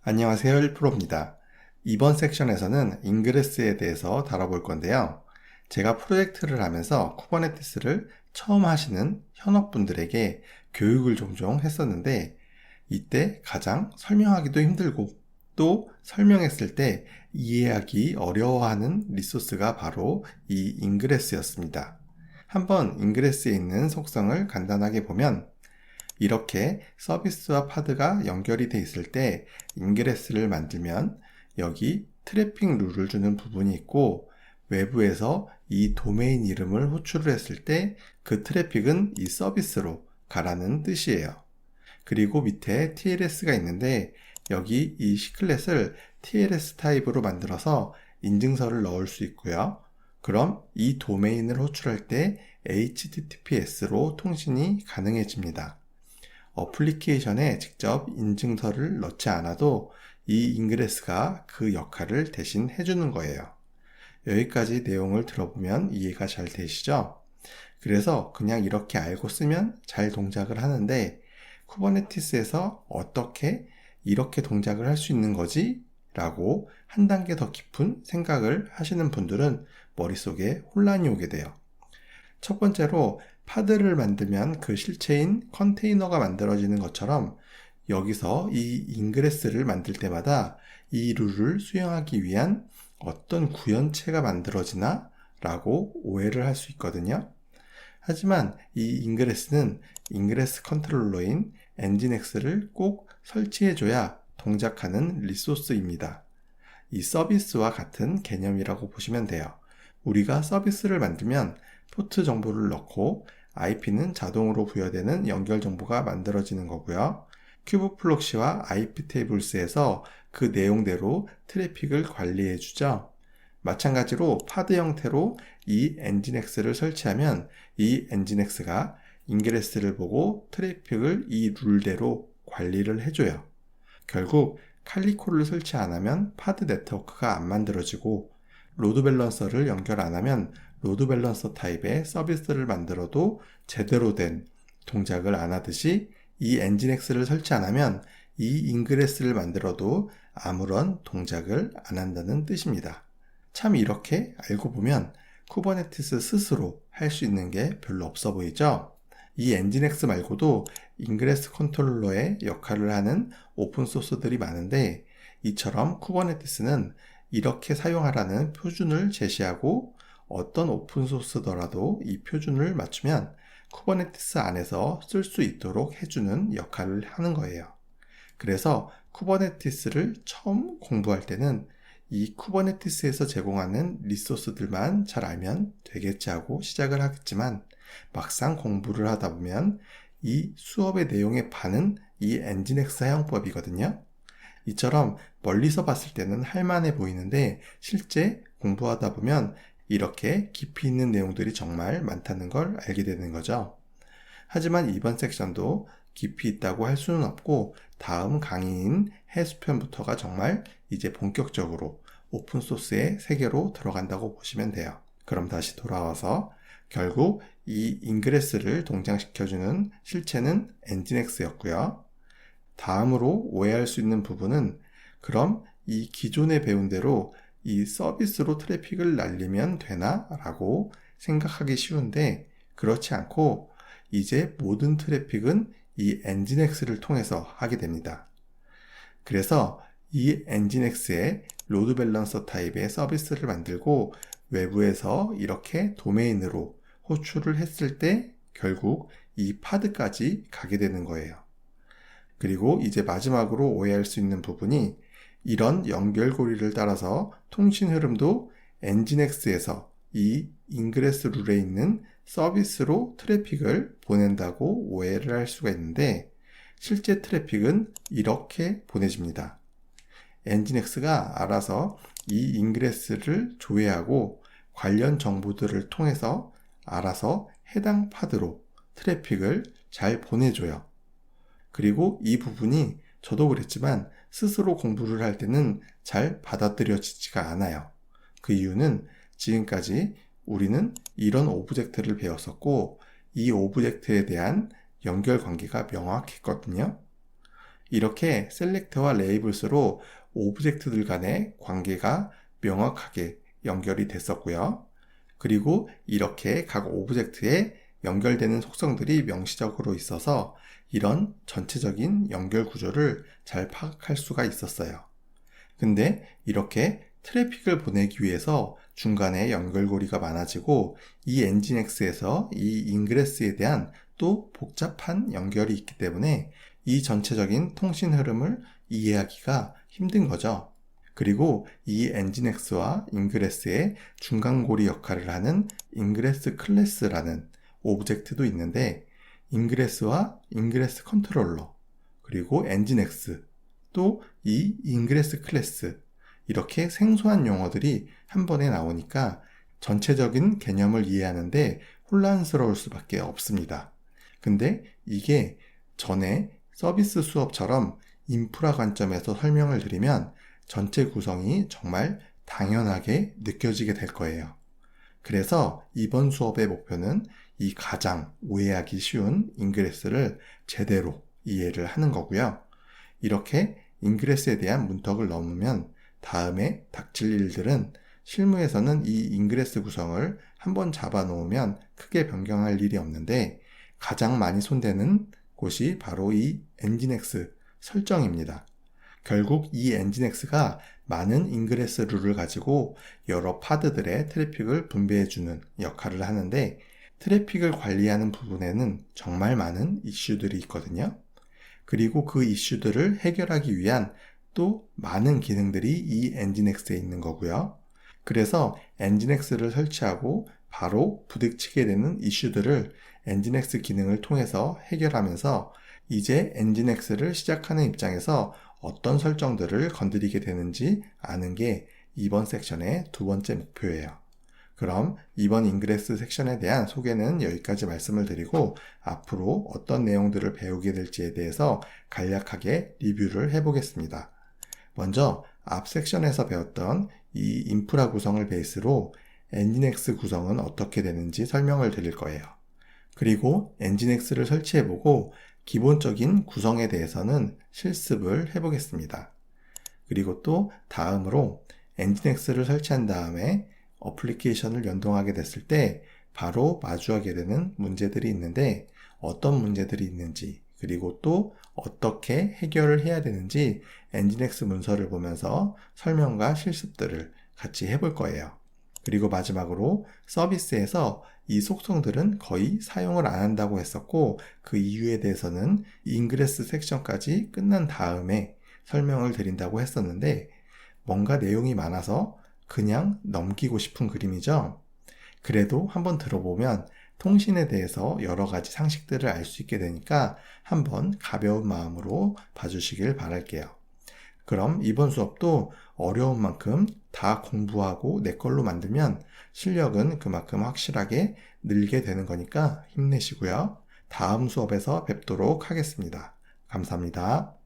안녕하세요, 1프로입니다. 이번 섹션에서는 인그레스에 대해서 다뤄볼 건데요. 제가 프로젝트를 하면서 쿠버네티스를 처음 하시는 현업분들에게 교육을 종종 했었는데 이때 가장 설명하기도 힘들고 또 설명했을 때 이해하기 어려워하는 리소스가 바로 이 인그레스였습니다. 한번 인그레스에 있는 속성을 간단하게 보면 이렇게 서비스와 파드가 연결이 돼 있을 때 인그레스를 만들면 여기 트래픽 룰을 주는 부분이 있고 외부에서 이 도메인 이름을 호출을 했을 때 그 트래픽은 이 서비스로 가라는 뜻이에요. 그리고 밑에 TLS가 있는데 여기 이 C클래스를 TLS 타입으로 만들어서 인증서를 넣을 수 있고요. 그럼 이 도메인을 호출할 때 HTTPS로 통신이 가능해집니다. 어플리케이션에 직접 인증서를 넣지 않아도 이 인그레스가 그 역할을 대신 해주는 거예요. 여기까지 내용을 들어보면 이해가 잘 되시죠? 그래서 그냥 이렇게 알고 쓰면 잘 동작을 하는데 쿠버네티스에서 어떻게 이렇게 동작을 할 수 있는 거지? 라고 한 단계 더 깊은 생각을 하시는 분들은 머릿속에 혼란이 오게 돼요. 첫 번째로 파드를 만들면 그 실체인 컨테이너가 만들어지는 것처럼 여기서 이 인그레스를 만들 때마다 이 룰을 수행하기 위한 어떤 구현체가 만들어지나 라고 오해를 할 수 있거든요. 하지만 이 인그레스는 인그레스 컨트롤러인 엔진X를 꼭 설치해줘야 동작하는 리소스입니다. 이 서비스와 같은 개념이라고 보시면 돼요. 우리가 서비스를 만들면 포트 정보를 넣고 IP는 자동으로 부여되는 연결 정보가 만들어지는 거고요. 큐브플록시와 IP 테이블스에서 그 내용대로 트래픽을 관리해 주죠. 마찬가지로 파드 형태로 이 엔진X를 설치하면 이 엔진X가 인그레스를 보고 트래픽을 이 룰대로 관리를 해줘요. 결국 칼리코를 설치 안 하면 파드 네트워크가 안 만들어지고 로드 밸런서를 연결 안 하면 로드 밸런서 타입의 서비스를 만들어도 제대로 된 동작을 안 하듯이 이 엔진X를 설치 안 하면 이 인그레스를 만들어도 아무런 동작을 안 한다는 뜻입니다. 참 이렇게 알고 보면 쿠버네티스 스스로 할 수 있는 게 별로 없어 보이죠? 이 엔진X 말고도 인그레스 컨트롤러의 역할을 하는 오픈소스들이 많은데 이처럼 쿠버네티스는 이렇게 사용하라는 표준을 제시하고 어떤 오픈소스더라도 이 표준을 맞추면 쿠버네티스 안에서 쓸 수 있도록 해주는 역할을 하는 거예요. 그래서 쿠버네티스를 처음 공부할 때는 이 쿠버네티스에서 제공하는 리소스들만 잘 알면 되겠지 하고 시작을 하겠지만 막상 공부를 하다 보면 이 수업의 내용의 반은 이 엔진X 사용법이거든요. 이처럼 멀리서 봤을 때는 할만해 보이는데 실제 공부하다 보면 이렇게 깊이 있는 내용들이 정말 많다는 걸 알게 되는 거죠. 하지만 이번 섹션도 깊이 있다고 할 수는 없고 다음 강의인 해수편부터가 정말 이제 본격적으로 오픈소스의 세계로 들어간다고 보시면 돼요. 그럼 다시 돌아와서 결국 이 인그레스를 동작시켜주는 실체는 엔진X였고요. 다음으로 오해할 수 있는 부분은 그럼 이 기존에 배운 대로 이 서비스로 트래픽을 날리면 되나? 라고 생각하기 쉬운데 그렇지 않고 이제 모든 트래픽은 이 엔진X를 통해서 하게 됩니다. 그래서 이 엔진X에 로드 밸런서 타입의 서비스를 만들고 외부에서 이렇게 도메인으로 호출을 했을 때 결국 이 파드까지 가게 되는 거예요. 그리고 이제 마지막으로 오해할 수 있는 부분이 이런 연결고리를 따라서 통신 흐름도 엔진X에서 이 인그레스 룰에 있는 서비스로 트래픽을 보낸다고 오해를 할 수가 있는데 실제 트래픽은 이렇게 보내집니다. 엔진X가 알아서 이 인그레스를 조회하고 관련 정보들을 통해서 알아서 해당 파드로 트래픽을 잘 보내줘요. 그리고 이 부분이 저도 그랬지만 스스로 공부를 할 때는 잘 받아들여지지가 않아요. 그 이유는 지금까지 우리는 이런 오브젝트를 배웠었고 이 오브젝트에 대한 연결 관계가 명확했거든요. 이렇게 셀렉트와 레이블스로 오브젝트들 간의 관계가 명확하게 연결이 됐었고요. 그리고 이렇게 각 오브젝트에 연결되는 속성들이 명시적으로 있어서 이런 전체적인 연결 구조를 잘 파악할 수가 있었어요. 근데 이렇게 트래픽을 보내기 위해서 중간에 연결고리가 많아지고 이 엔진X에서 이 인그레스에 대한 또 복잡한 연결이 있기 때문에 이 전체적인 통신 흐름을 이해하기가 힘든 거죠. 그리고 이 엔진X와 인그레스의 중간고리 역할을 하는 인그레스 클래스라는 오브젝트도 있는데 인그레스와 인그레스 컨트롤러 그리고 엔진X 또 이 인그레스 클래스 이렇게 생소한 용어들이 한 번에 나오니까 전체적인 개념을 이해하는데 혼란스러울 수밖에 없습니다. 근데 이게 전에 서비스 수업처럼 인프라 관점에서 설명을 드리면 전체 구성이 정말 당연하게 느껴지게 될 거예요. 그래서 이번 수업의 목표는 이 가장 오해하기 쉬운 인그레스를 제대로 이해를 하는 거고요. 이렇게 인그레스에 대한 문턱을 넘으면 다음에 닥칠 일들은 실무에서는 이 인그레스 구성을 한번 잡아 놓으면 크게 변경할 일이 없는데 가장 많이 손대는 곳이 바로 이 엔진X 설정입니다. 결국 이 엔진X가 많은 인그레스 룰을 가지고 여러 파드들의 트래픽을 분배해주는 역할을 하는데 트래픽을 관리하는 부분에는 정말 많은 이슈들이 있거든요. 그리고 그 이슈들을 해결하기 위한 또 많은 기능들이 이 엔진X에 있는 거고요. 그래서 엔진X를 설치하고 바로 부딪히게 되는 이슈들을 엔진X 기능을 통해서 해결하면서 이제 엔진X를 시작하는 입장에서 어떤 설정들을 건드리게 되는지 아는 게 이번 섹션의 두 번째 목표예요. 그럼 이번 인그레스 섹션에 대한 소개는 여기까지 말씀을 드리고 앞으로 어떤 내용들을 배우게 될지에 대해서 간략하게 리뷰를 해보겠습니다. 먼저 앞 섹션에서 배웠던 이 인프라 구성을 베이스로 엔진X 구성은 어떻게 되는지 설명을 드릴 거예요. 그리고 엔진X를 설치해보고 기본적인 구성에 대해서는 실습을 해보겠습니다. 그리고 또 다음으로 엔진X를 설치한 다음에 어플리케이션을 연동하게 됐을 때 바로 마주하게 되는 문제들이 있는데 어떤 문제들이 있는지 그리고 또 어떻게 해결을 해야 되는지 엔진X 문서를 보면서 설명과 실습들을 같이 해볼 거예요. 그리고 마지막으로 서비스에서 이 속성들은 거의 사용을 안 한다고 했었고 그 이유에 대해서는 인그레스 섹션까지 끝난 다음에 설명을 드린다고 했었는데 뭔가 내용이 많아서 그냥 넘기고 싶은 그림이죠. 그래도 한번 들어보면 통신에 대해서 여러 가지 상식들을 알 수 있게 되니까 한번 가벼운 마음으로 봐주시길 바랄게요. 그럼 이번 수업도 어려운 만큼 다 공부하고 내 걸로 만들면 실력은 그만큼 확실하게 늘게 되는 거니까 힘내시고요. 다음 수업에서 뵙도록 하겠습니다. 감사합니다.